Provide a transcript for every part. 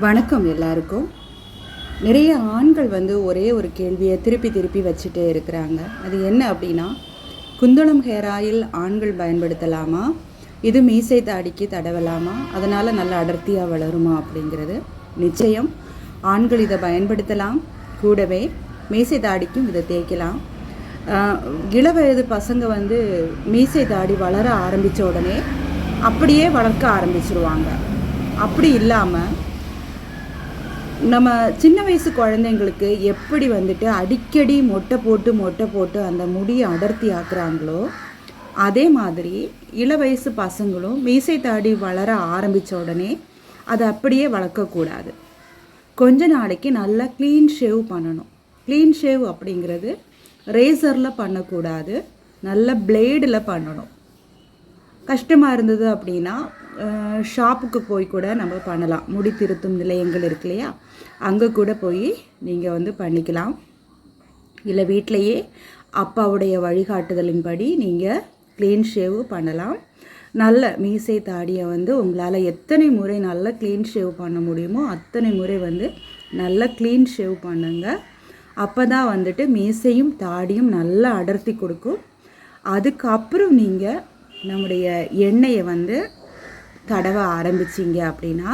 வணக்கம் எல்லாருக்கும். நிறைய ஆண்கள் ஒரே ஒரு கேள்வியை திருப்பி வச்சுட்டே இருக்கிறாங்க. அது என்ன அப்படின்னா, குந்தளம் ஹேர் ஆயில் ஆண்கள் பயன்படுத்தலாமா, இது மீசை தாடிக்கு தடவலாமா, அதனால் நல்ல அடர்த்தியாக வளருமா அப்படிங்கிறது. நிச்சயம் ஆண்கள் இதை பயன்படுத்தலாம், கூடவே மீசை தாடிக்கும் இதை தேய்க்கலாம். இளவயது பசங்க மீசை தாடி வளர ஆரம்பித்த உடனே அப்படியே வளர்க்க ஆரம்பிச்சிருவாங்க. அப்படி இல்லாமல் நம்ம சின்ன வயசு குழந்தைங்களுக்கு எப்படி அடிக்கடி மொட்டை போட்டு அந்த முடியை அடர்த்தி ஆக்குறாங்களோ, அதே மாதிரி இள வயசு பசங்களும் மீசை தாடி வளர ஆரம்பித்த உடனே அதை அப்படியே வளர்க்கக்கூடாது. கொஞ்ச நாளைக்கு நல்லா க்ளீன் ஷேவ் பண்ணணும். க்ளீன் ஷேவ் அப்படிங்கிறது ரேசரில் பண்ணக்கூடாது, நல்ல பிளேடில் பண்ணணும். கஷ்டமாக இருந்தது அப்படின்னா ஷாப்புக்கு போய் கூட நம்ம பண்ணலாம். முடி திருத்தும் நிலையங்கள் இருக்கு இல்லையா, அங்கே கூட போய் நீங்கள் பண்ணிக்கலாம். இல்லை வீட்டிலையே அப்பாவுடைய வழிகாட்டுதலின்படி நீங்கள் க்ளீன் ஷேவ் பண்ணலாம். நல்ல மீசை தாடியை உங்களால் எத்தனை முறை நல்லா க்ளீன் ஷேவ் பண்ண முடியுமோ அத்தனை முறை நல்லா க்ளீன் ஷேவ் பண்ணுங்க. அப்போ தான் மீசையும் தாடியும் நல்லா அடர்த்தி கொடுக்கும். அதுக்கப்புறம் நீங்கள் நம்முடைய எண்ணெயை தடவ ஆரம்பிச்சிங்க அப்படின்னா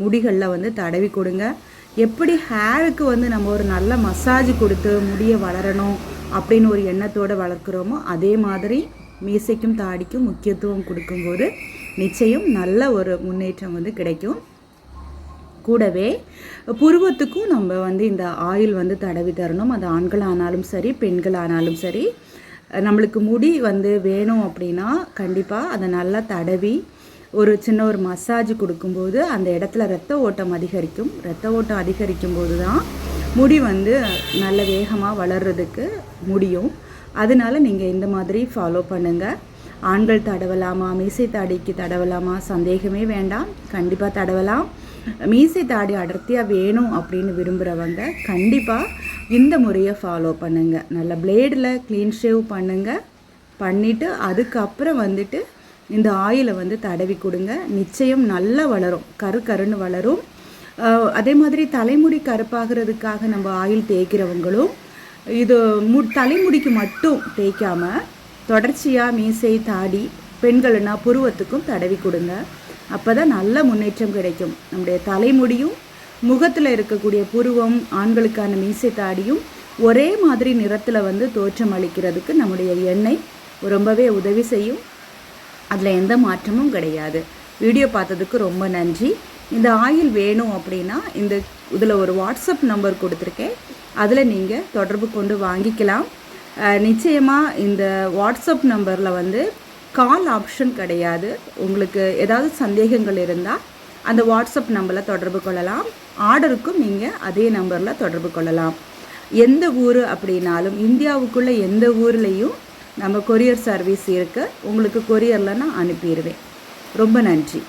முடிகளில் தடவி கொடுங்க. எப்படி ஹேருக்கு நம்ம ஒரு நல்ல மசாஜ் கொடுத்து முடியை வளரணும் அப்படின்னு ஒரு எண்ணத்தோடு வளர்க்குறோமோ, அதே மாதிரி மீசைக்கும் தாடிக்கும் முக்கியத்துவம் கொடுக்கும்போது நிச்சயம் நல்ல ஒரு முன்னேற்றம் கிடைக்கும். கூடவே புருவத்துக்கும் நம்ம இந்த ஆயில் தடவி தரணும். அது ஆண்களானாலும் சரி பெண்களானாலும் சரி. நம்மளுக்கு முடி வேணும் அப்படின்னா கண்டிப்பாக அதை நல்லா தடவி ஒரு சின்ன ஒரு மசாஜ் கொடுக்கும்போது அந்த இடத்துல இரத்த ஓட்டம் அதிகரிக்கும். இரத்த ஓட்டம் அதிகரிக்கும் போது தான் முடி நல்ல வேகமாக வளர்கிறதுக்கு முடியும். அதனால் நீங்கள் இந்த மாதிரி ஃபாலோ பண்ணுங்கள். ஆண்கள் தடவலாமா, மீசை தாடிக்கு தடவலாமா, சந்தேகமே வேண்டாம், கண்டிப்பாக தடவலாம். மீசை தாடி அடர்த்தியாக வேணும் அப்படின்னு விரும்புகிறவங்க கண்டிப்பாக இந்த முறையை ஃபாலோ பண்ணுங்கள். நல்ல பிளேடில் க்ளீன் ஷேவ் பண்ணுங்கள். பண்ணிவிட்டு அதுக்கப்புறம் இந்த ஆயிலை தடவி கொடுங்க. நிச்சயம் நல்லா வளரும், கருன்னு வளரும். அதே மாதிரி தலைமுடி கருப்பாகிறதுக்காக நம்ம ஆயில் தேய்க்கிறவங்களும் இது தலைமுடிக்கு மட்டும் தேய்க்காமல் தொடர்ச்சியாக மீசை தாடி பெண்கள்னா புருவத்துக்கும் தடவி கொடுங்க. அப்போ தான் நல்ல முன்னேற்றம் கிடைக்கும். நம்முடைய தலைமுடியும் முகத்தில் இருக்கக்கூடிய புருவம், ஆண்களுக்கான மீசை தாடியும் ஒரே மாதிரி நிறத்தில் தோற்றம் அளிக்கிறதுக்கு நம்முடைய எண்ணெய் ரொம்பவே உதவி செய்யும். அதில் எந்த மாற்றமும் கிடையாது. வீடியோ பார்த்ததுக்கு ரொம்ப நன்றி. இந்த ஆயில் வேணும் அப்படின்னா இதில் ஒரு வாட்ஸ்அப் நம்பர் கொடுத்துருக்கேன், அதில் நீங்கள் தொடர்பு கொண்டு வாங்கிக்கலாம். நிச்சயமாக இந்த வாட்ஸ்அப் நம்பரில் கால் ஆப்ஷன் கிடையாது. உங்களுக்கு ஏதாவது சந்தேகங்கள் இருந்தால் அந்த வாட்ஸ்அப் நம்பரில் தொடர்பு கொள்ளலாம். ஆர்டருக்கும் நீங்கள் அதே நம்பரில் தொடர்பு கொள்ளலாம். எந்த ஊர் அப்படின்னாலும் இந்தியாவுக்குள்ளே எந்த ஊர்லேயும் நம்ம கொரியர் சர்வீஸ் இருக்குது. உங்களுக்கு கொரியரில் நான் அனுப்பிடுவேன். ரொம்ப நன்றி.